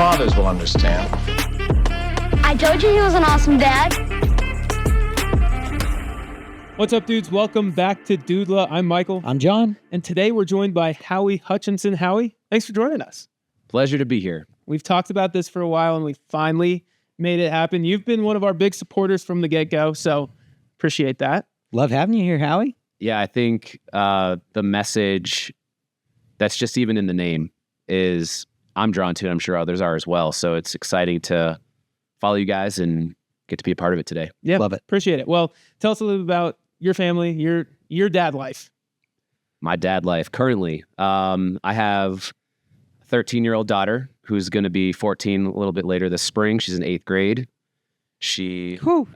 fathers will understand. I told you he was an awesome dad. What's up, dudes? Welcome back to Dudela. I'm Michael. I'm John. And today we're joined by Howie Hutchinson. Howie, thanks for joining us. Pleasure to be here. We've talked about this for a while, and we finally made it happen. You've been one of our big supporters from the get-go, so appreciate that. Love having you here, Howie. Yeah, I think the message that's just even in the name is I'm drawn to, and I'm sure others are as well. So it's exciting to follow you guys and get to be a part of it today. Yeah, love it. Appreciate it. Well, tell us a little bit about your family, your dad life. My dad life. Currently, I have a 13-year-old daughter who's going to be 14 a little bit later this spring. She's in 8th grade.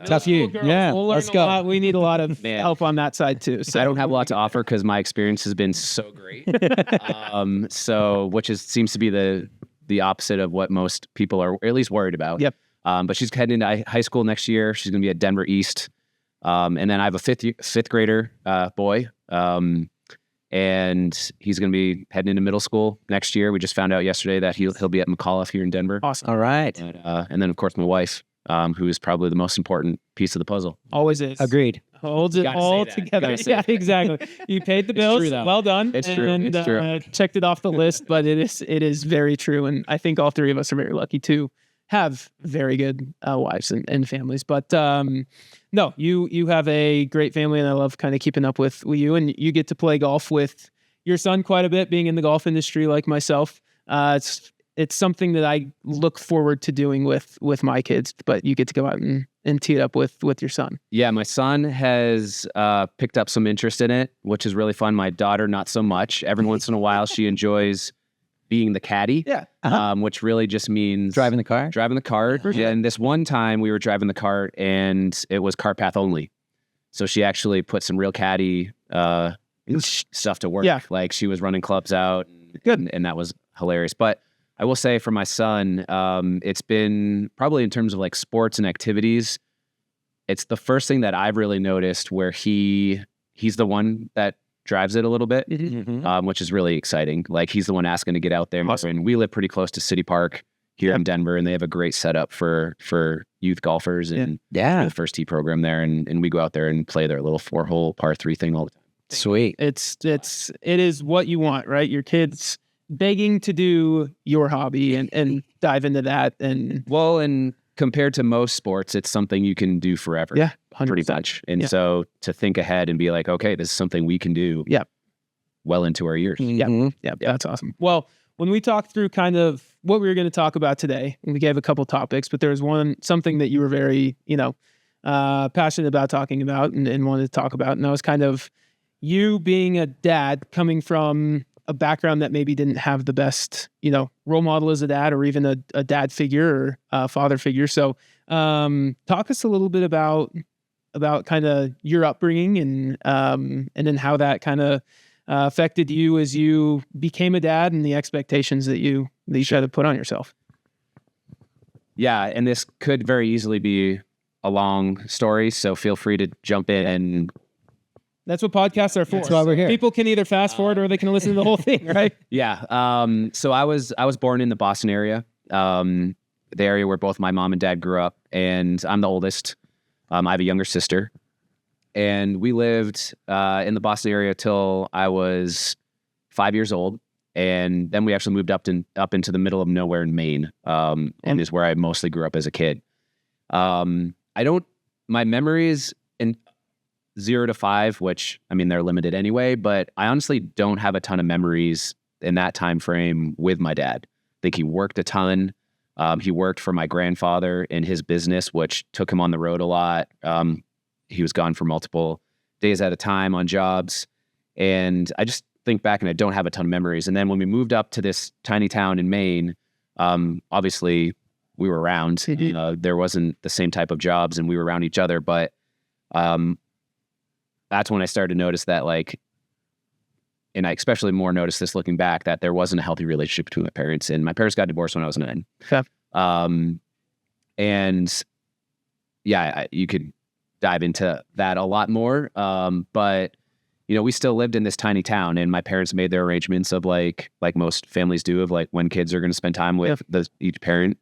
Tough you. Yeah, we'll learn let's go. A lot. We need a lot of help on that side too. So I don't have a lot to offer because my experience has been so great. Which seems to be the opposite of what most people are at least worried about. Yep. But she's heading into high school next year. She's going to be at Denver East. And then I have a fifth grader boy. And he's going to be heading into middle school next year. We just found out yesterday that he'll be at McAuliffe here in Denver. Awesome. All right. And then, of course, my wife, who is probably the most important piece of the puzzle. Always is. Agreed. Holds it all together. Yeah, exactly. You paid the bills. True, though. Well done. It's true. And It's true. Checked it off the list, but it is very true. And I think all three of us are very lucky to have very good wives and families. But no, you have a great family, and I love kind of keeping up with you. And you get to play golf with your son quite a bit, being in the golf industry like myself. It's something that I look forward to doing with my kids, but you get to go out and tee it up with your son. Yeah, my son has picked up some interest in it, which is really fun. My daughter, not so much. Every once in a while, she enjoys being the caddy, which really just means Driving the car? Driving the cart. For sure. And this one time we were driving the cart and it was cart path only. So she actually put some real caddy stuff to work. Yeah. Like she was running clubs out. Good. And that was hilarious. But I will say for my son, it's been probably in terms of like sports and activities, it's the first thing that I've really noticed where he's the one that drives it a little bit, which is really exciting. Like he's the one asking to get out there. Awesome. And we live pretty close to City Park here in Denver, and they have a great setup for youth golfers and the first tee program there. And we go out there and play their little 4-hole par 3 thing all the time. Sweet. It is what you want, right? Your kids begging to do your hobby and dive into that. And compared to most sports, it's something you can do forever. Yeah, 100%. Pretty much. And so to think ahead and be like, okay, this is something we can do well into our years. Yeah, that's awesome. Well, when we talked through kind of what we were going to talk about today, and we gave a couple topics, but there was something that you were very, passionate about talking about and wanted to talk about. And that was kind of you being a dad coming from a background that maybe didn't have the best, role model as a dad or even a dad figure or a father figure. So talk us a little bit about kind of your upbringing and then how that kind of affected you as you became a dad and the expectations that you try to put on yourself. Yeah. And this could very easily be a long story. So feel free to jump in and that's what podcasts are for. That's why we're here. People can either fast forward or they can listen to the whole thing, right? Yeah. So I was born in the Boston area, the area where both my mom and dad grew up, and I'm the oldest. I have a younger sister, and we lived in the Boston area till I was 5 years old, and then we actually moved up into the middle of nowhere in Maine, and is where I mostly grew up as a kid. My memories in 0 to 5, which, I mean, they're limited anyway, but I honestly don't have a ton of memories in that time frame with my dad. I think he worked a ton. He worked for my grandfather in his business, which took him on the road a lot. He was gone for multiple days at a time on jobs. And I just think back and I don't have a ton of memories. And then when we moved up to this tiny town in Maine, obviously we were around. There wasn't the same type of jobs and we were around each other. But that's when I started to notice that, like, and I especially more noticed this looking back, that there wasn't a healthy relationship between my parents. And my parents got divorced when I was 9. Okay. And yeah, you could dive into that a lot more. But, we still lived in this tiny town, and my parents made their arrangements of like most families do, of like when kids are going to spend time with each parent.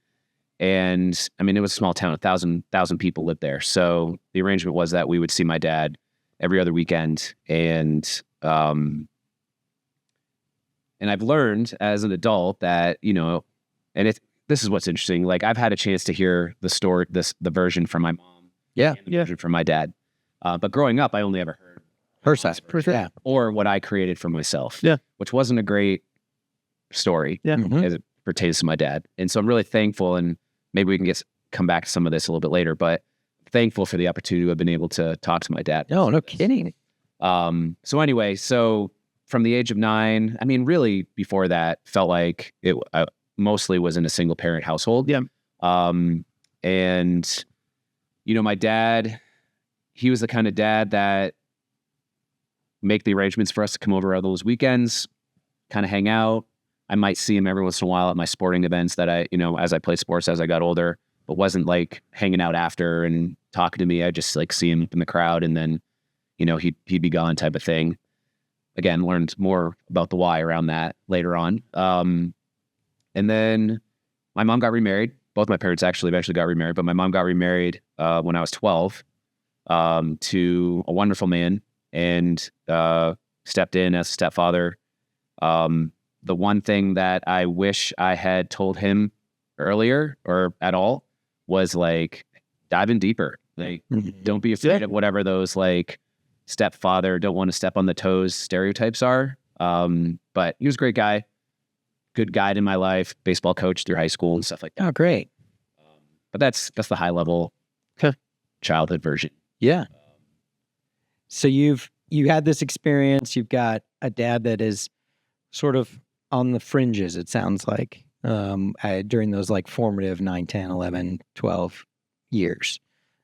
And I mean, it was a small town, 1,000 people lived there. So the arrangement was that we would see my dad every other weekend. And I've learned as an adult that, and this is what's interesting. Like, I've had a chance to hear the story, the version from my mom, and the version from my dad. But growing up, I only ever heard her side, or what I created for myself, which wasn't a great story as it pertains to my dad. And so I'm really thankful, and maybe we can come back to some of this a little bit later, but thankful for the opportunity to have been able to talk to my dad. No kidding. So anyway, from the age of 9, I mean, really before that, felt like it mostly was in a single parent household. Yeah. And my dad, he was the kind of dad that make the arrangements for us to come over on those weekends, kind of hang out. I might see him every once in a while at my sporting events that I, as I played sports as I got older, but wasn't like hanging out after and talking to me. I just like see him in the crowd, and then, he'd be gone, type of thing. Again, learned more about the why around that later on. And then my mom got remarried. Both my parents actually eventually got remarried, but my mom got remarried when I was 12 to a wonderful man, and stepped in as a stepfather. The one thing that I wish I had told him earlier or at all was like, dive in deeper. Like, don't be afraid of whatever those like stepfather, don't want to step on the toes stereotypes are. But he was a great guy, good guide in my life, baseball coach through high school and stuff like that. Oh, great. But that's the high level childhood version. Yeah. So you had this experience. You've got a dad that is sort of on the fringes, it sounds like, during those like formative 9, 10, 11, 12 years.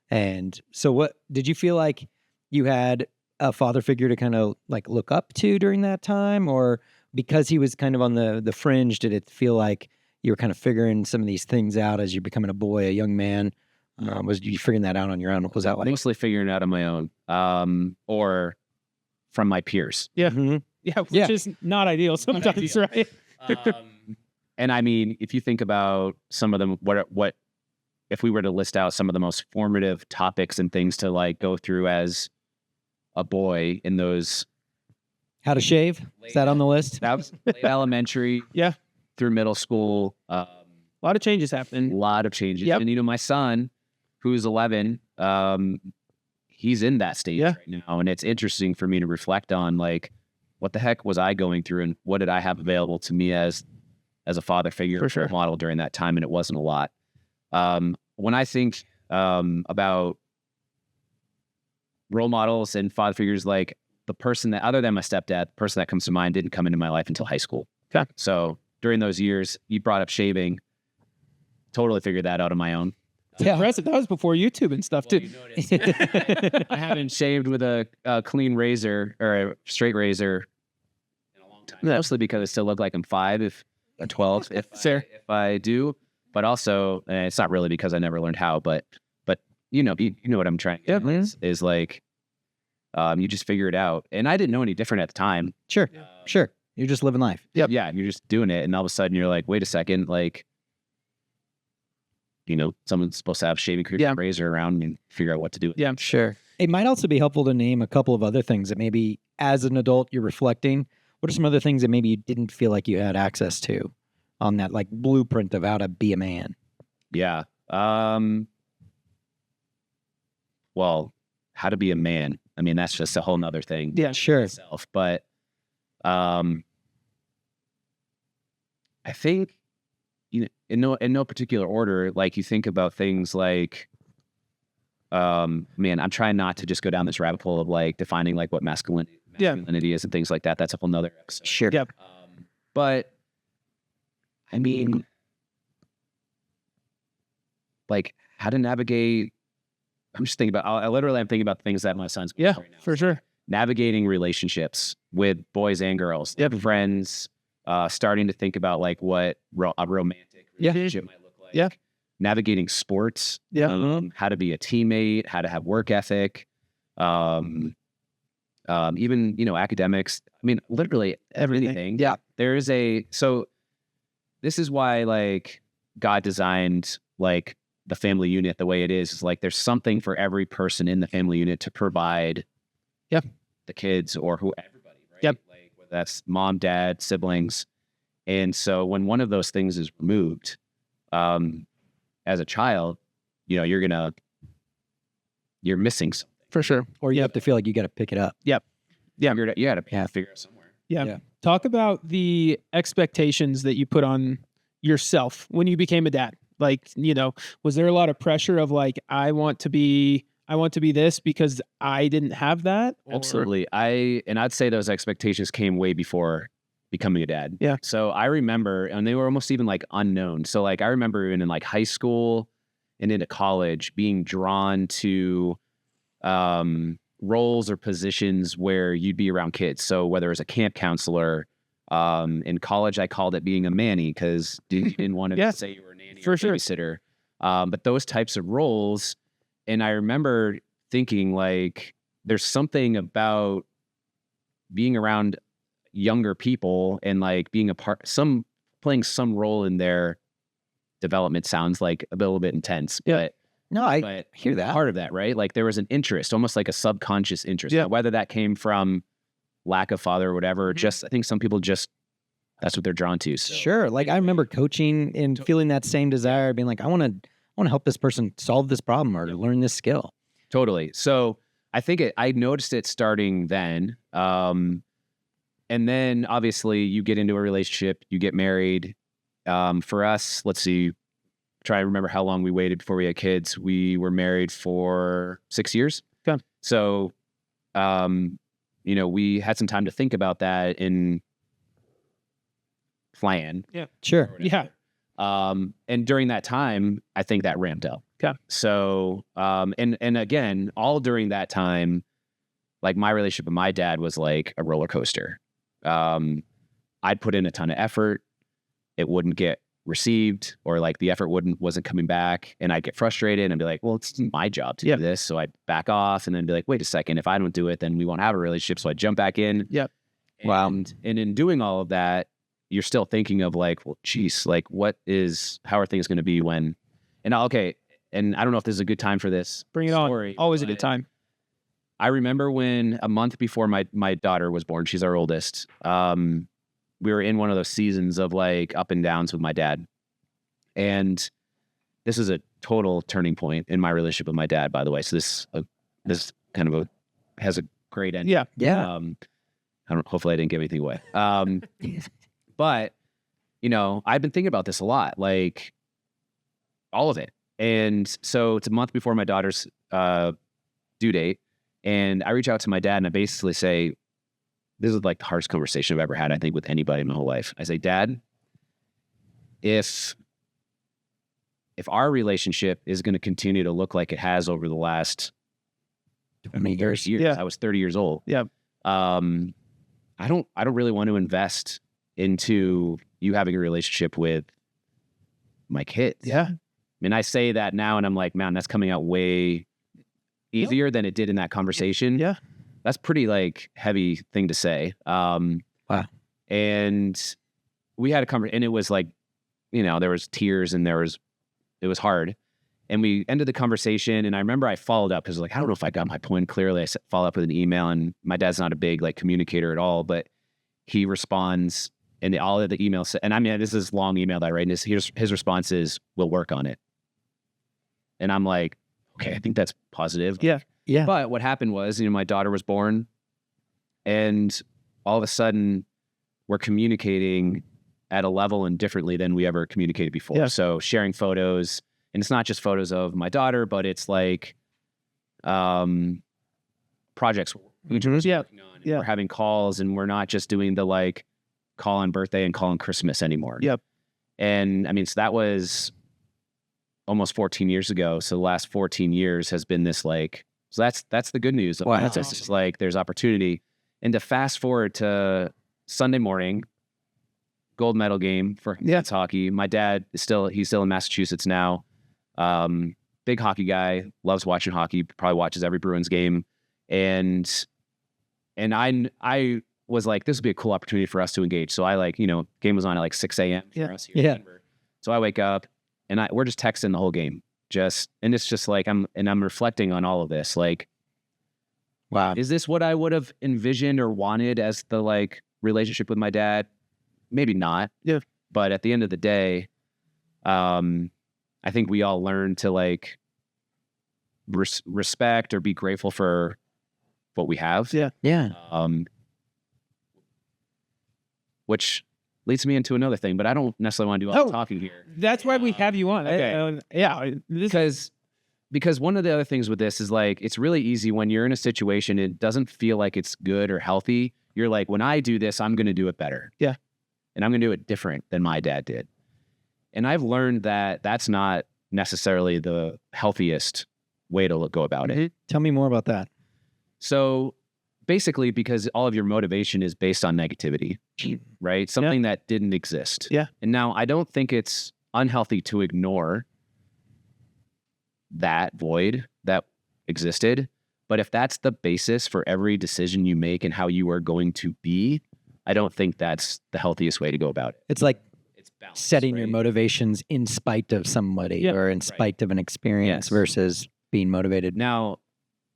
And so what did you feel like you had a father figure to kind of like look up to during that time? Or because he was kind of on the fringe, did it feel like you were kind of figuring some of these things out as you're becoming a boy, a young man? Was you figuring that out on your own? Was that like mostly figuring it out on my own, or from my peers? Yeah, which is not ideal sometimes, right? And I mean, if you think about some of them, what if we were to list out some of the most formative topics and things to like go through as a boy in those? How to shave? Is that on the list? That was elementary, through middle school. A lot of changes happening. A lot of changes, and my son, who's 11, he's in that stage right now, and it's interesting for me to reflect on like, what the heck was I going through, and what did I have available to me as a father figure model during that time? And it wasn't a lot. When I think about role models and father figures, like the person that, other than my stepdad, the person that comes to mind didn't come into my life until high school. Okay. So during those years, you brought up shaving, totally figured that out on my own. Impressive. That was before YouTube and stuff too. I haven't shaved with a clean razor or a straight razor in a long time. Mostly because I still look like I'm 5 or 12 if I do. But also, it's not really because I never learned how. But you know what I'm trying to get is like, you just figure it out. And I didn't know any different at the time. Sure. You're just living life. Yep. Yeah, you're just doing it, and all of a sudden you're like, wait a second, like, someone's supposed to have shaving cream razor around and figure out what to do. Yeah, sure. It might also be helpful to name a couple of other things that maybe as an adult you're reflecting. What are some other things that maybe you didn't feel like you had access to on that like blueprint of how to be a man? Yeah. Well, how to be a man. I mean, that's just a whole nother thing. Yeah, sure. Itself. But I think, in no particular order, like you think about things like, man, I'm trying not to just go down this rabbit hole of like defining like what masculinity is and things like that. That's a whole nother episode. Sure. Yep. But I mean, like how to navigate. I'm just thinking about. I'm thinking about things that my son's going through right now. For sure. Navigating relationships with boys and girls, friends. Starting to think about like what a romantic relationship might look like. Yeah. Navigating sports. Yeah. How to be a teammate. How to have work ethic. even, academics. I mean, literally everything. Yeah. So this is why like God designed like the family unit the way it is like there's something for every person in the family unit to provide the kids or everybody, right? Yep. Like whether that's mom, dad, siblings. And so when one of those things is removed, as a child, you're missing something. For sure. Or you have to feel like you got to pick it up. Yeah. You got to figure out somewhere. Yeah. Talk about the expectations that you put on yourself when you became a dad. Like, was there a lot of pressure of like, I want to be this because I didn't have that? Or... Absolutely. I'd say those expectations came way before becoming a dad. Yeah. So I remember, and they were almost even like unknown. So like, I remember even in like high school and into college being drawn to, roles or positions where you'd be around kids. So whether it was a camp counselor, in college, I called it being a manny because you didn't want to say you were a nanny or a babysitter. But those types of roles. And I remember thinking like, there's something about being around younger people and like being playing some role in their development sounds like a little bit intense. Yeah. I hear that. Part of that, right? Like there was an interest, almost like a subconscious interest. Yeah. Now, whether that came from lack of father or whatever, I think some people that's what they're drawn to. So. Sure. Like I remember coaching and feeling that same desire, being like, I want to help this person solve this problem or learn this skill. Totally. So I think I noticed it starting then. And then obviously you get into a relationship, you get married. For us, let's see, try to remember how long we waited before we had kids. We were married for 6 years. Okay. So, we had some time to think about that and plan. Yeah. Sure. Yeah. And during that time, I think that ramped up. Okay. So, and again, all during that time, like my relationship with my dad was like a roller coaster. I'd put in a ton of effort. It wouldn't get received, or like the effort wasn't coming back, and I'd get frustrated and be like, well, it's my job to do this. So I'd back off and then be like, wait a second, if I don't do it, then we won't have a relationship. So I'd jump back in. Yep. And in doing all of that, you're still thinking of like, well, geez, like how are things going to be when, and I don't know if this is a good time for this. Bring it story, on. Always a good time. I remember when a month before my daughter was born, she's our oldest. We were in one of those seasons of like up and downs with my dad. And this is a total turning point in my relationship with my dad, by the way. So this kind of has a great ending. Yeah. Yeah. Hopefully I didn't give anything away. But I've been thinking about this a lot, like all of it. And so it's a month before my daughter's due date. And I reach out to my dad and I basically say, this is like the hardest conversation I've ever had, I think, with anybody in my whole life. I say, Dad, if our relationship is going to continue to look like it has over the last 20 years, I was 30 years old. Yeah. I don't really want to invest into you having a relationship with my kids. Yeah. I mean, I say that now and I'm like, man, that's coming out way easier than it did in that conversation. Yeah. That's pretty like heavy thing to say. Wow. And we had a conversation, and it was like, there was tears and it was hard. And we ended the conversation, and I remember I followed up because like, I don't know if I got my point clearly. I followed up with an email, and my dad's not a big like communicator at all, but he responds, and all of the emails, and I mean, this is long email that I write, and his response is, we'll work on it. And I'm like, okay, I think that's positive. Yeah. Yeah. But what happened was, my daughter was born, and all of a sudden we're communicating at a level and differently than we ever communicated before. Yeah. So sharing photos, and it's not just photos of my daughter, but it's like projects we're working on. And we're having calls, and we're not just doing the like call on birthday and call on Christmas anymore. Yep. And I mean, so that was almost 14 years ago. So the last 14 years has been this like, so that's the good news. Wow. That's awesome. just like, there's opportunity. And to fast forward to Sunday morning, gold medal game for kids hockey. My dad is he's still in Massachusetts now. Big hockey guy, loves watching hockey, probably watches every Bruins game. And And I was like, this would be a cool opportunity for us to engage. So I like, game was on at like 6 a.m. for us here in Denver. So I wake up and we're just texting the whole game. And it's just like, I'm reflecting on all of this. Like, Wow. is this what I would have envisioned or wanted as the like relationship with my dad? Maybe not. Yeah. But at the end of the day, I think we all learn to like respect or be grateful for what we have. Yeah. Yeah. Which leads me into another thing, but I don't necessarily want to do all the talking here. That's why we have you on. Okay. Because one of the other things with this is like, it's really easy when you're in a situation, it doesn't feel like it's good or healthy. You're like, when I do this, I'm going to do it better. Yeah. And I'm going to do it different than my dad did. And I've learned that that's not necessarily the healthiest way to go about it. Tell me more about that. So basically, because all of your motivation is based on negativity, right? Something that didn't exist. Yeah. And now I don't think it's unhealthy to ignore that void that existed. But if that's the basis for every decision you make and how you are going to be, I don't think that's the healthiest way to go about it. It's like It's balance, setting your right? motivations in spite of somebody or in spite of an experience Yes. versus being motivated. Now,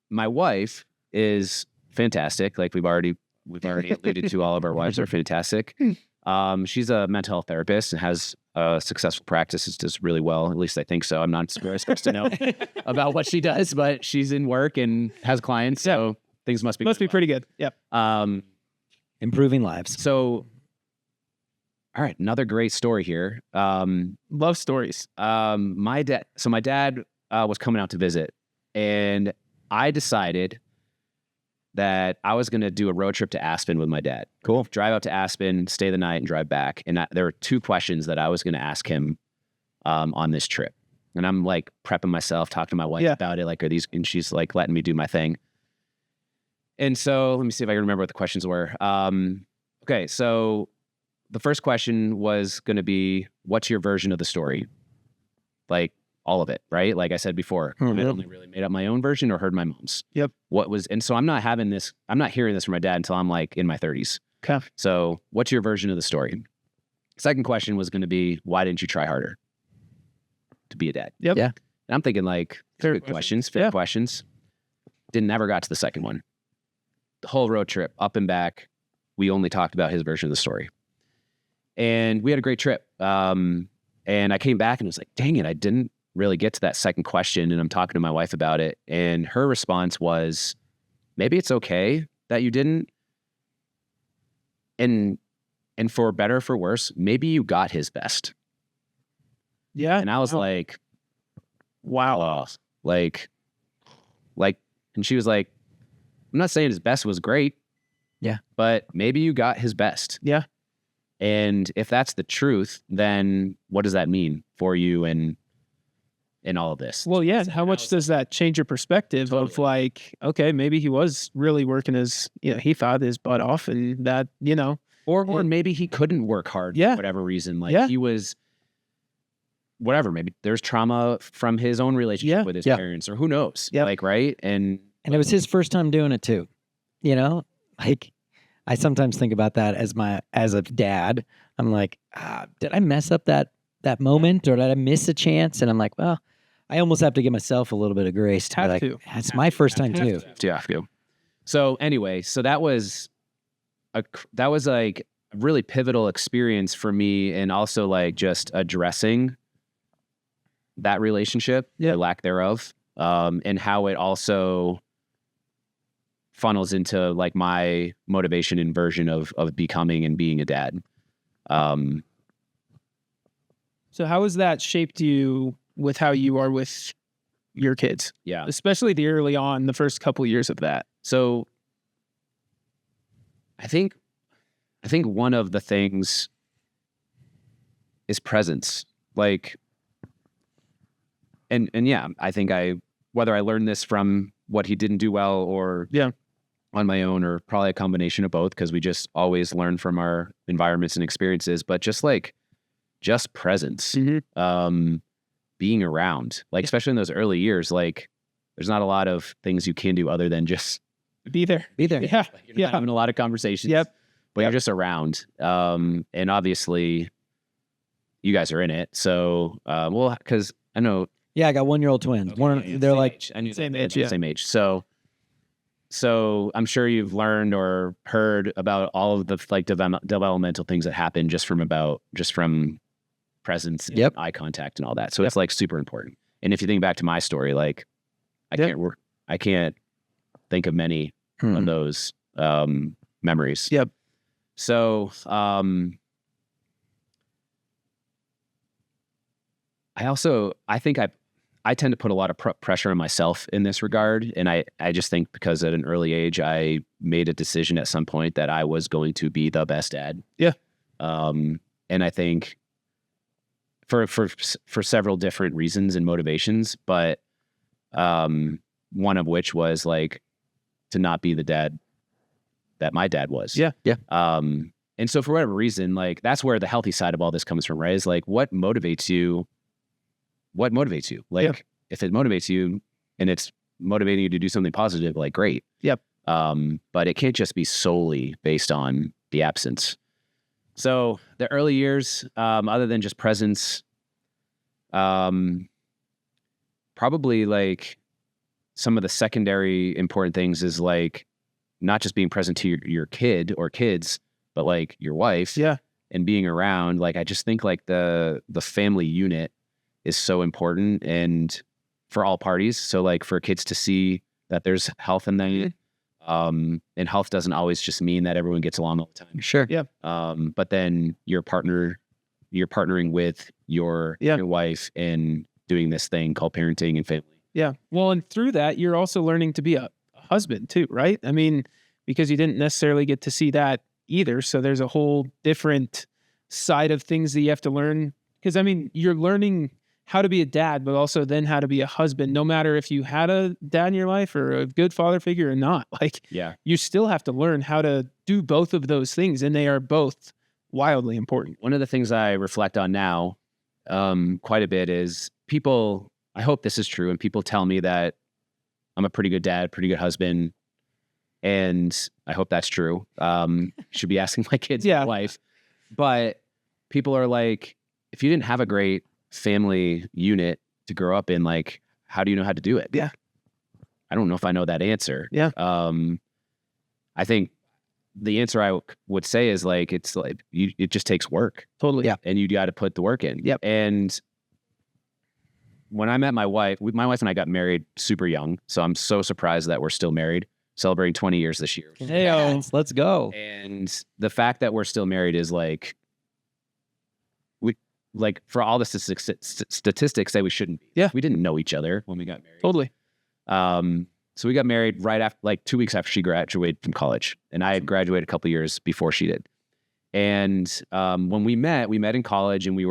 my wife is fantastic. Like we've already alluded to, all of our wives are fantastic. She's a mental health therapist and has a successful practice. It does really well. At least I think so. I'm not very supposed to know about what she does, but she's in work and has clients. So things must be pretty good. Yep. Improving lives. So, all right, another great story here. Love stories. My dad was coming out to visit, and I decided that I was going to do a road trip to Aspen with my dad. Cool. Drive out to Aspen, stay the night, and drive back. And there were 2 questions that I was going to ask him on this trip. And I'm like prepping myself, talking to my wife about it. Like, and she's like letting me do my thing. And so let me see if I can remember what the questions were. Okay, so the first question was going to be, what's your version of the story? Like, all of it, right? Like I said before, I only really made up my own version or heard my mom's. Yep. And so I'm not hearing this from my dad until I'm like in my 30s. Okay. So what's your version of the story? Second question was going to be, why didn't you try harder to be a dad? Yep. Yeah. And I'm thinking like, Fair good questions, fair questions. Never got to the second one. The whole road trip, up and back, we only talked about his version of the story. And we had a great trip. And I came back and was like, dang it, I didn't really get to that second question. And I'm talking to my wife about it. And her response was, maybe it's okay that you didn't. And for better or for worse, maybe you got his best. Yeah. And I was like, wow. Like, and she was like, I'm not saying his best was great. Yeah. But maybe you got his best. Yeah. And if that's the truth, then what does that mean for you and all of this? Well, yeah. How much does that change your perspective of like, okay, maybe he was really working he thought his butt off and that, or maybe he couldn't work hard for whatever reason. Like he was, whatever, maybe there's trauma from his own relationship with his parents or who knows, like, right. And it was his first time doing it too. Like I sometimes think about that as a dad. I'm like, did I mess up that moment or did I miss a chance? And I'm like, well, I almost have to give myself a little bit of grace to be like, it's my first time too. Yeah. So anyway, that was like a really pivotal experience for me, and also like just addressing that relationship, or lack thereof, and how it also funnels into like my motivation and version of becoming and being a dad. So how has that shaped you with how you are with your kids? Yeah. Especially the first couple years of that. So I think one of the things is presence. Like, and yeah, I think whether I learned this from what he didn't do well or on my own, or probably a combination of both, because we just always learn from our environments and experiences, but just presence, being around, like, especially in those early years, like there's not a lot of things you can do other than just Be there. Be there. Yeah. Like, you're not having a lot of conversations. Yep. But you're just around. And obviously, you guys are in it. So, well, because I know. Yeah, I got 1-year-old twins. They're like age. I knew same that. age, yeah. Same age. So I'm sure you've learned or heard about all of the like developmental things that happen just from presence, and Yep. eye contact, and all that. So it's like super important. And if you think back to my story, like I can't think of many of those memories. Yep. So I tend to put a lot of pressure on myself in this regard. And I just think because at an early age, I made a decision at some point that I was going to be the best dad. Yeah. And I think for several different reasons and motivations, but one of which was like to not be the dad that my dad was. Yeah. Yeah. And so for whatever reason, like that's where the healthy side of all this comes from, right? Is like what motivates you? Like if it motivates you and it's motivating you to do something positive, like great. Yep. But it can't just be solely based on the absence. So the early years, other than just presence, probably like some of the secondary important things is like not just being present to your kid or kids, but like your wife. Yeah. And being around. Like I just think like the family unit is so important and for all parties. So like for kids to see that there's health in them, and health doesn't always just mean that everyone gets along all the time. Sure. Yeah. But then you're partnering with your wife in doing this thing called parenting and family. Yeah. Well, and through that, you're also learning to be a husband too, right? I mean, because you didn't necessarily get to see that either. So there's a whole different side of things that you have to learn. Because I mean, you're learning how to be a dad, but also then how to be a husband, no matter if you had a dad in your life or a good father figure or not. Like, you still have to learn how to do both of those things. And they are both wildly important. One of the things I reflect on now quite a bit is people, I hope this is true, and people tell me that I'm a pretty good dad, pretty good husband. And I hope that's true. Should be asking my kids, my wife. But people are like, if you didn't have a great family unit to grow up in, like, how do you know how to do it? Yeah. I don't know if I know that answer. Yeah. I think the answer I would say is like, it's like, it just takes work. Totally. Yeah. And you got to put the work in. Yep. And when I met my wife and I got married super young. So I'm so surprised that we're still married, celebrating 20 years this year. Hey, let's go. And the fact that we're still married is like, like for all the statistics say we shouldn't be. Yeah. We didn't know each other when we got married. Totally. So we got married right after, like 2 weeks after she graduated from college, and I had graduated a couple years before she did. And when we met in college, and we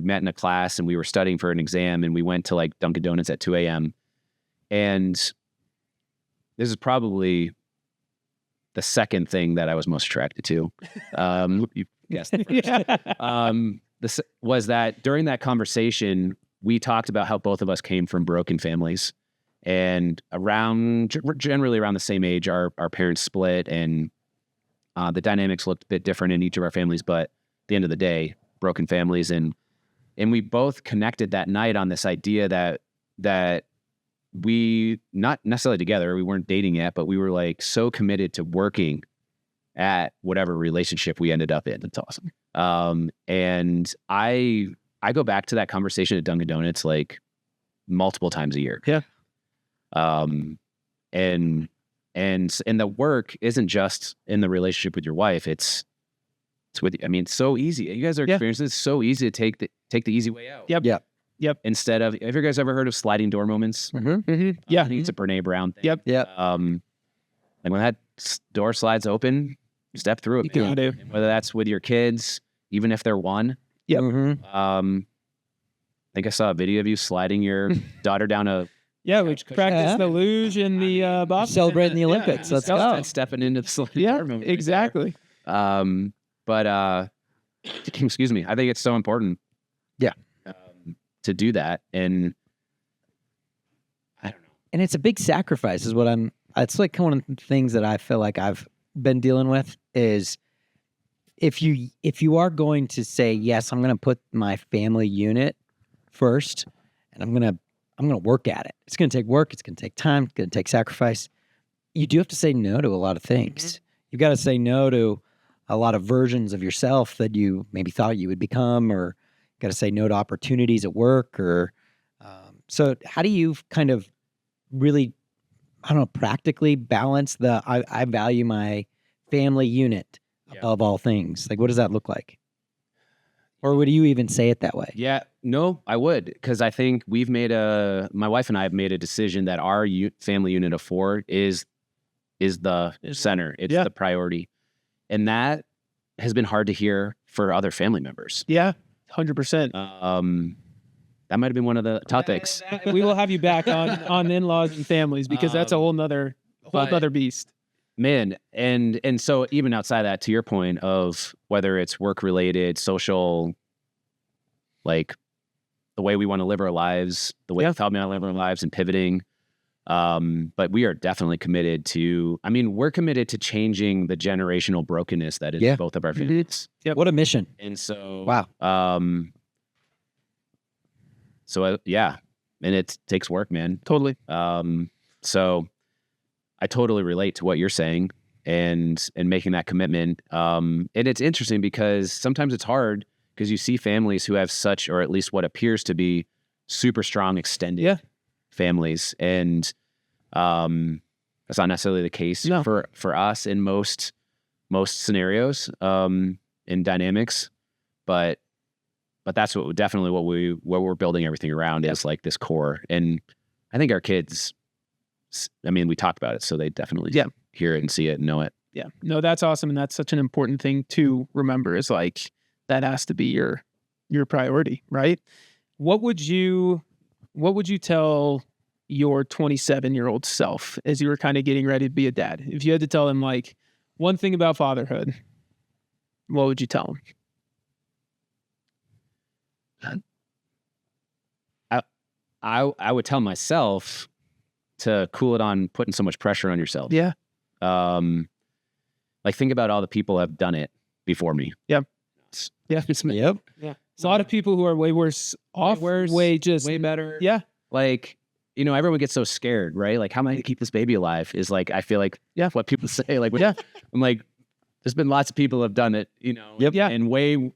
met in a class, and we were studying for an exam, and we went to like Dunkin' Donuts at 2 a.m. And this is probably the second thing that I was most attracted to. You guessed it first. This was that during that conversation, we talked about how both of us came from broken families, and generally around the same age, our parents split, and the dynamics looked a bit different in each of our families, but at the end of the day, broken families. And we both connected that night on this idea that we, not necessarily together, we weren't dating yet, but we were like so committed to working at whatever relationship we ended up in. That's awesome. And I go back to that conversation at Dunkin' Donuts like multiple times a year. Yeah. And the work isn't just in the relationship with your wife. It's with, I mean, it's so easy. You guys are experiencing It's so easy to take the easy way out. Yep. Instead of, have you guys ever heard of sliding door moments? Yeah. I think it's a Brene Brown thing. Yep. Like when that door slides open, step through it. You gotta do. Whether that's with your kids, even if they're one. Yep. I think I saw a video of you sliding your daughter down a. Yeah, we practice the luge in the Boston. Celebrating the Olympics. Let's go. Stepping into the sliding door moment. Exactly. But excuse me, I think it's so important. Yeah. To do that, and I don't know. And it's a big sacrifice, is what I'm It's like one of the things that I feel like I've been dealing with is if you are going to say, yes, I'm going to put my family unit first and I'm going to work at it. It's going to take work. It's going to take time. It's going to take sacrifice. You do have to say no to a lot of things. You've got to say no to a lot of versions of yourself that you maybe thought you would become, or got to say no to opportunities at work, or so how do you kind of really, I don't know, practically balance the I value my family unit above all things? Like, what does that look like? Or would you even say it that way? Yeah, no, I would, because I think my wife and I have made a decision that our family unit of 4 is the center. It's the priority. And that has been hard to hear for other family members. Yeah, 100%. That might have been one of the topics. We will have you back on in-laws and families, because that's a whole nother beast. Man, and so even outside of that, to your point of whether it's work-related, social, like the way we want to live our lives, the way we thought we want to live our lives and pivoting. But we are definitely committed to, we're committed to changing the generational brokenness that is both of our families. Yep. What a mission. And so, wow. And it takes work, man. Totally. So I totally relate to what you're saying and making that commitment. And it's interesting because sometimes it's hard because you see families who have such, or at least what appears to be super strong extended families. And that's not necessarily the case for us in most scenarios in dynamics. But that's what we're building everything around is like this core. And I think our kids, we talked about it, so they definitely hear it and see it and know it. Yeah. No, that's awesome. And that's such an important thing to remember, is like, that has to be your priority, right? What would you tell your 27-year-old self as you were kind of getting ready to be a dad? If you had to tell him like one thing about fatherhood, what would you tell him? I would tell myself to cool it on putting so much pressure on yourself. Yeah. Like, think about all the people who have done it before me. Yep. Yep. Yeah. There's a lot of people who are way worse off, way better. Yeah. Like, everyone gets so scared, right? Like, how am I gonna keep this baby alive? Is like, I feel like what people say. Like, I'm like, there's been lots of people who have done it, and way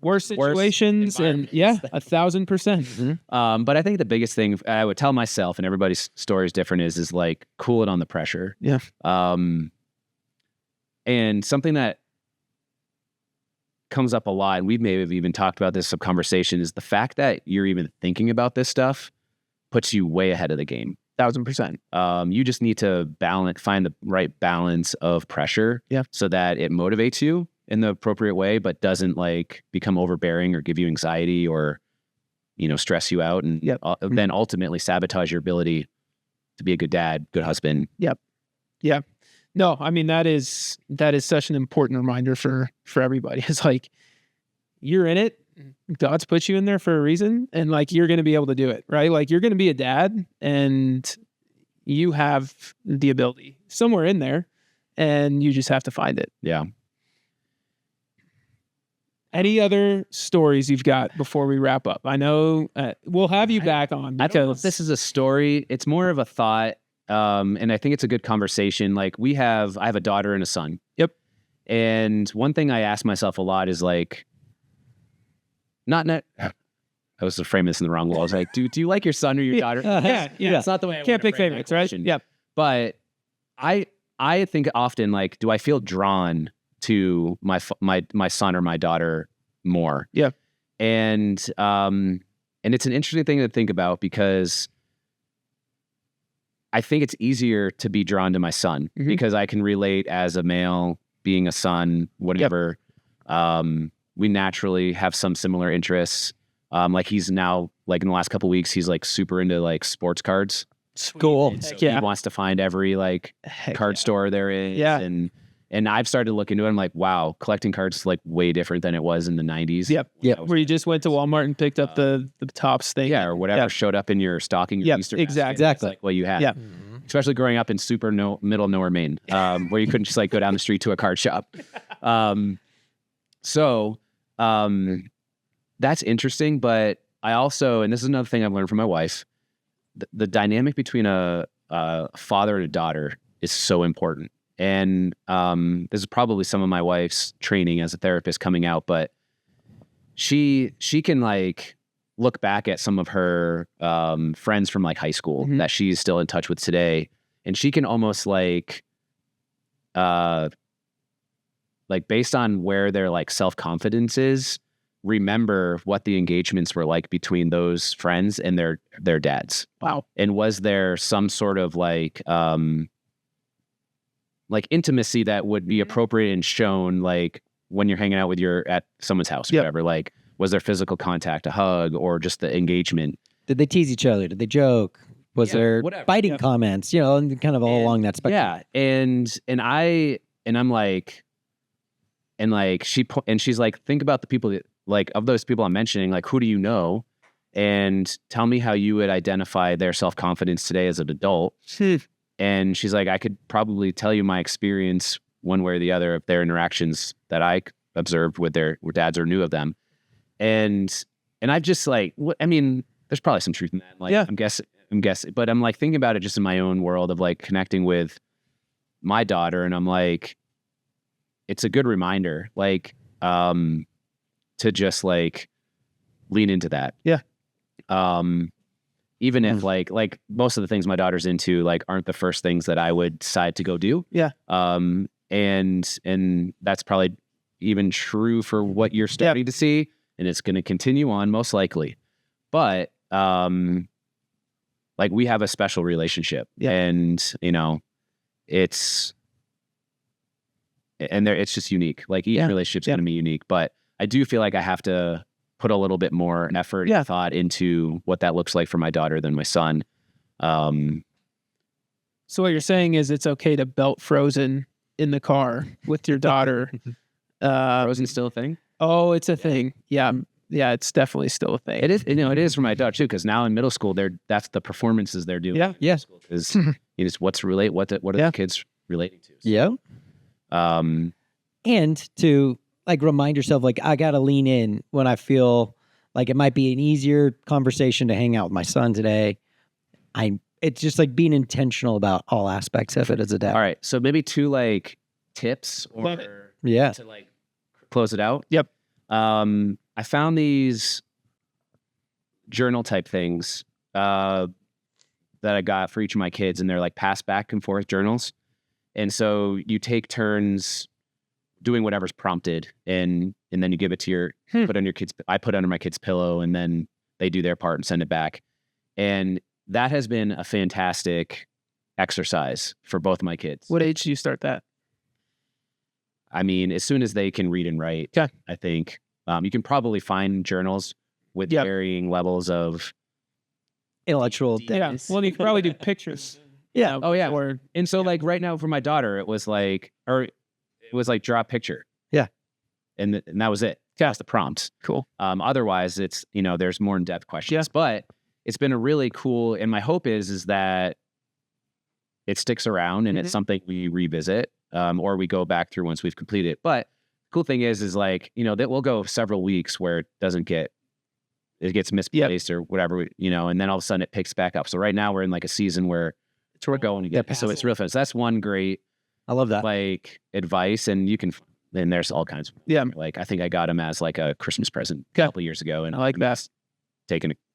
worse situations, and 1,000%. Mm-hmm. But I think the biggest thing I would tell myself, and everybody's story is different, is like, cool it on the pressure. Yeah. And something that comes up a lot, and we may have even talked about this some conversation, is the fact that you're even thinking about this stuff puts you way ahead of the game. 1,000%. You just need to find the right balance of pressure, so that it motivates you in the appropriate way, but doesn't like become overbearing or give you anxiety or, stress you out, and then ultimately sabotage your ability to be a good dad, good husband. Yep. Yeah. No, that is such an important reminder for everybody. It's like, you're in it. God's put you in there for a reason, and like, you're going to be able to do it, right? Like, you're going to be a dad, and you have the ability somewhere in there, and you just have to find it. Yeah. Any other stories you've got before we wrap up? I know we'll have you back on. I don't know if this is a story. It's more of a thought. And I think it's a good conversation. Like, I have a daughter and a son. Yep. And one thing I ask myself a lot is like, I was framing this in the wrong way. I was like, do you like your son or your daughter? Yeah. It's not the way I can't pick favorites, right? Yep. But I think often, like, do I feel drawn to my son or my daughter more? Yeah. And it's an interesting thing to think about, because I think it's easier to be drawn to my son because I can relate as a male, being a son, whatever. Yep. We naturally have some similar interests. Like, he's now, like, in the last couple of weeks, he's like super into like sports cards. Cool. So he wants to find every like card store there is. Yeah. And I've started to look into it. I'm like, wow, collecting cards is like way different than it was in the 90s. Yep. Where you just went to Walmart and picked up the Topps thing. Yeah, or whatever showed up in your stocking. Your Easter basket. Exactly. Like what you had. Yeah. especially growing up in middle nowhere Maine, where you couldn't just like go down the street to a card shop. So that's interesting, but I also, and this is another thing I've learned from my wife, the dynamic between a father and a daughter is so important. And this is probably some of my wife's training as a therapist coming out, but she can like look back at some of her friends from like high school that she's still in touch with today, and she can almost like based on where their like self-confidence is, remember what the engagements were like between those friends and their dads. Wow. And was there some sort of like intimacy that would be appropriate and shown like when you're hanging out with at someone's house or whatever, like was there physical contact, a hug, or just the engagement? Did they tease each other? Did they joke? Was there biting comments, and kind of all along that spectrum? Yeah. She's like, think about the people that, like, of those people I'm mentioning, like, who do you know? And tell me how you would identify their self-confidence today as an adult. And she's like, I could probably tell you my experience one way or the other of their interactions that I observed with their dads or knew of them. And I've just like, there's probably some truth in that. Like, I'm guessing, but I'm like thinking about it just in my own world of like connecting with my daughter. And I'm like, it's a good reminder, like, to just like lean into that. Yeah. Even if like most of the things my daughter's into like aren't the first things that I would decide to go do. Yeah. And that's probably even true for what you're starting to see, and it's going to continue on most likely. But like we have a special relationship, and it's just unique. Like each relationship's going to be unique, but I do feel like I have to put a little bit more effort and thought into what that looks like for my daughter than my son. So what you're saying is it's okay to belt Frozen in the car with your daughter. Frozen still a thing? Oh, it's a thing. Yeah. Yeah, it's definitely still a thing. It is. It is for my daughter too, because now in middle school, that's the performances they're doing. Yeah. Yeah. Is what are the kids relating to? So, yeah. And to like remind yourself, like, I got to lean in when I feel like it might be an easier conversation to hang out with my son today. It's just like being intentional about all aspects of it as a dad. All right. So maybe 2 like tips or to like close it out. Yep. I found these journal type things that I got for each of my kids, and they're like pass back and forth journals. And so you take turns doing whatever's prompted, and then you give it to I put it under my kid's pillow, and then they do their part and send it back. And that has been a fantastic exercise for both my kids. What age do you start that? I mean, as soon as they can read and write, I think you can probably find journals with varying levels of intellectual depth. Yeah. Well, you can probably do pictures. Yeah. Oh yeah. And so like right now for my daughter, it was like draw a picture. Yeah. And that was it. That's the prompt. Cool. Otherwise it's, there's more in-depth questions, but it's been a really cool, and my hope is that it sticks around and it's something we revisit, or we go back through once we've completed it. But the cool thing is like, that we'll go several weeks where it gets misplaced or whatever, and then all of a sudden it picks back up. So right now we're in like a season where we're going again. So it's real fun. So that's one great, I love that, like advice. And there's all kinds of, like, I think I got him as like a Christmas present a couple of years ago. And I like that.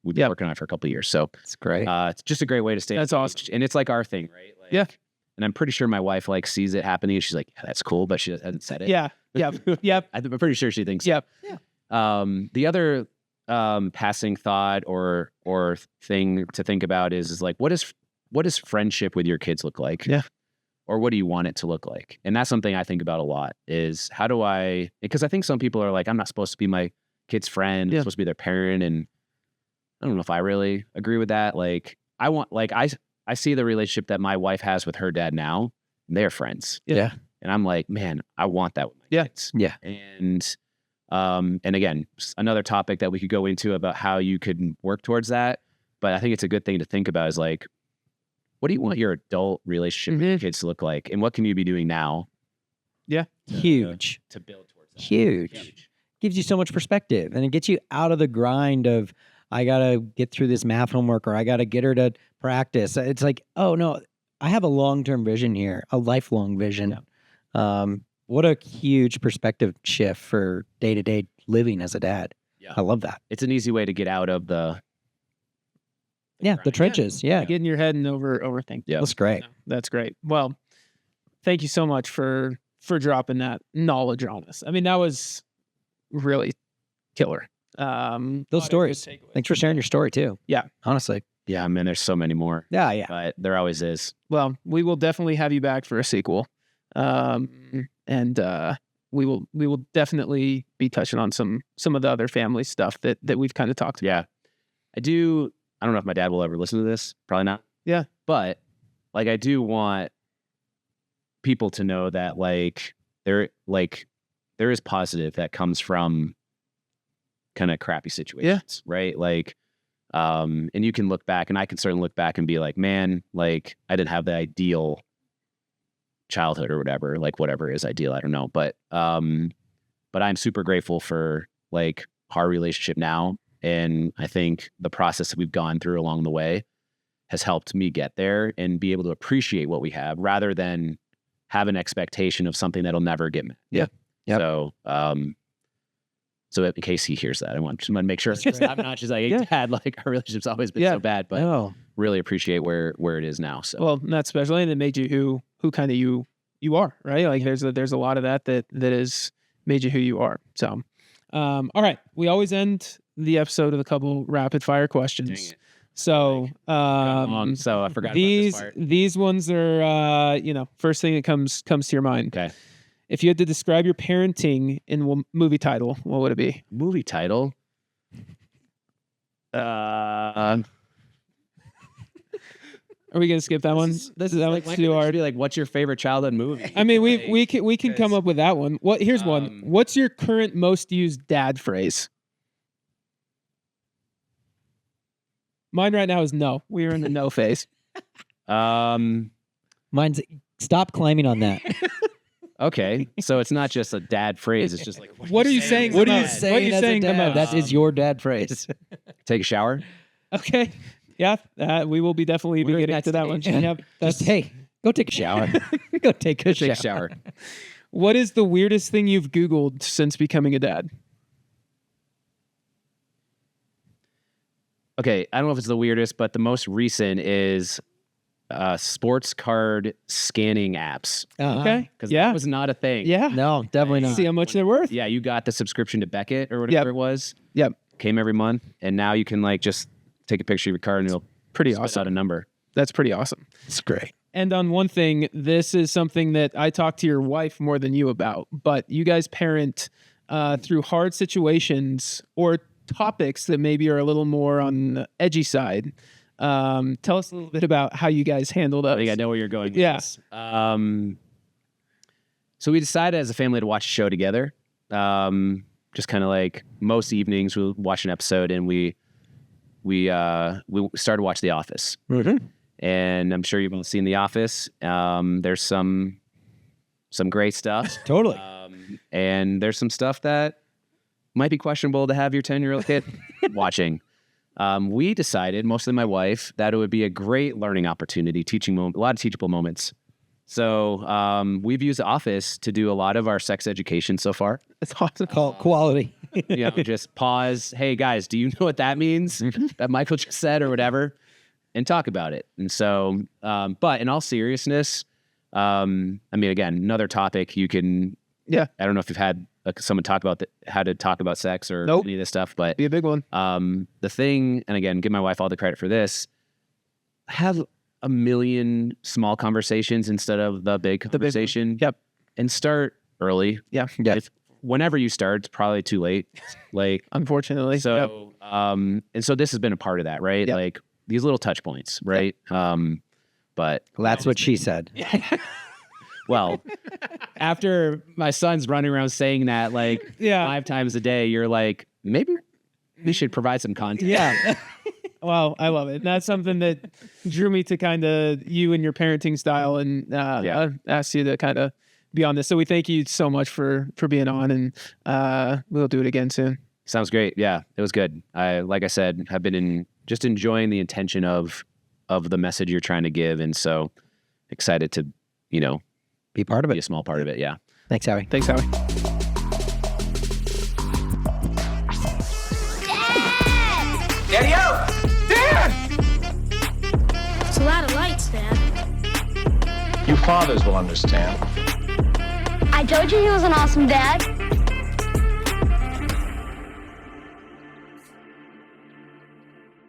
We've been working on it for a couple of years. So it's great. It's just a great way to stay. That's awesome. And it's like our thing, right? Like, and I'm pretty sure my wife like sees it happening and she's like, that's cool, but she hasn't said it. Yeah. Yep. I'm pretty sure she thinks. Yep. Yeah. The other passing thought or thing to think about is like, what does friendship with your kids look like? Yeah. Or what do you want it to look like? And that's something I think about a lot, is because I think some people are like, I'm not supposed to be my kid's friend. I'm supposed to be their parent. And I don't know if I really agree with that. Like I see the relationship that my wife has with her dad now, and they're friends. Yeah. And I'm like, man, I want that with my kids. Yeah. And again, another topic that we could go into about how you could work towards that. But I think it's a good thing to think about is like, what do you want your adult relationship with your kids to look like? And what can you be doing now? Huge. To build towards that. Huge. Gives you so much perspective, and it gets you out of the grind of, I got to get through this math homework, or I got to get her to practice. It's like, oh no, I have a long-term vision here, a lifelong vision. What a huge perspective shift for day-to-day living as a dad. Yeah. I love that. It's an easy way to get out of the The trenches. Yeah. Get in your head and overthink. Yeah. That's great. No, that's great. Well, thank you so much for dropping that knowledge on us. I mean, that was really killer. Those stories. Thanks for sharing your story too. Yeah. Honestly. Yeah, man, there's so many more. Yeah. But there always is. Well, we will definitely have you back for a sequel. And we will definitely be touching on some of the other family stuff that we've kind of talked about. Yeah. I don't know if my dad will ever listen to this. Probably not. Yeah. But like, I do want people to know that there is positive that comes from kind of crappy situations, right? Like, and you can look back, and I can certainly look back and be like, man, like I didn't have the ideal childhood or whatever, like whatever is ideal, I don't know. But I'm super grateful for like our relationship now. And I think the process that we've gone through along the way has helped me get there and be able to appreciate what we have rather than have an expectation of something that'll never get met. Yeah. Yep. So in case he hears that, I want to make sure I'm not just like, Dad, like our relationship's always been so bad, but really appreciate where it is now. So well, not especially, and it made you who kind of you are, right? Like there's a lot of that has made you who you are. So, all right, we always end the episode with a couple rapid fire questions. Dang it. So, so I forgot these about this part. These ones are, first thing that comes to your mind. Okay. If you had to describe your parenting in movie title, what would it be? Movie title? Are we gonna skip that one? This is like too hard. Be like, what's your favorite childhood movie? I mean, we can come up with that one. Here's one. What's your current most used dad phrase? Mine right now is no. We are in the no phase. Mine's stop climbing on that. Okay, so it's not just a dad phrase. It's just like, what are you saying? What are you What are saying? you as saying a dad? about? That is your dad phrase. take a shower. Okay. Yeah, we will be definitely be getting to that one. Yep. Just, hey, go take a shower. Go take a shower. What is the weirdest thing you've Googled since becoming a dad? Okay, I don't know if it's the weirdest, but the most recent is sports card scanning apps. Okay. Because Yeah. that was not a thing. Yeah. No, definitely not. See how much they're worth? Yeah, you got the subscription to Beckett or whatever it was. Yep. Came every month, and now you can like just take a picture of your card and it'll Pretty spit awesome. out a number. That's pretty awesome. It's great. And on one thing, this is something that I talk to your wife more than you about, but you guys parent through hard situations or topics that maybe are a little more on the edgy side. Tell us a little bit about how you guys handle those. I think I know where you're going with Yeah. this. So we decided as a family to watch a show together. Just kind of like most evenings we'll watch an episode, and we started to watch The Office. Mm-hmm. And I'm sure you've all seen The Office. There's some great stuff. Totally. And there's some stuff that might be questionable to have your 10-year-old kid watching. We decided, mostly my wife, that it would be a great learning opportunity, a lot of teachable moments. So we've used The Office to do a lot of our sex education so far. It's awesome. Call it quality. Just pause. Hey guys, do you know what that means? That Michael just said or whatever, and talk about it. And so, but in all seriousness, I mean, again, another topic you can. Yeah. I don't know if you've had someone talk about how to talk about sex or any of this stuff, but Be a big one. the thing, and again, give my wife all the credit for this. Have a million small conversations instead of the big conversation. Yep. And start early. Yeah. Yeah. Whenever you start, it's probably too late. Like, Unfortunately. Yep. so, and so this has been a part of that, right? Yep. Like these little touch points, right? But That's what she said. well, after my son's running around saying that like 5 times a day, you're like, maybe we should provide some content. Yeah. Well, I love it. That's something that drew me to kind of you and your parenting style, and asked you to kind of be on this. So we thank you so much for being on, and we'll do it again soon. Sounds great. Yeah, it was good. Like I said, have been just enjoying the intention of the message you're trying to give, and so excited to, Be part of be a it. small part of it. Yeah. Thanks, Howie. Thanks, Howie. Daddy out! Dad! It's a lot of lights, Dad. You fathers will understand. I told you he was an awesome dad.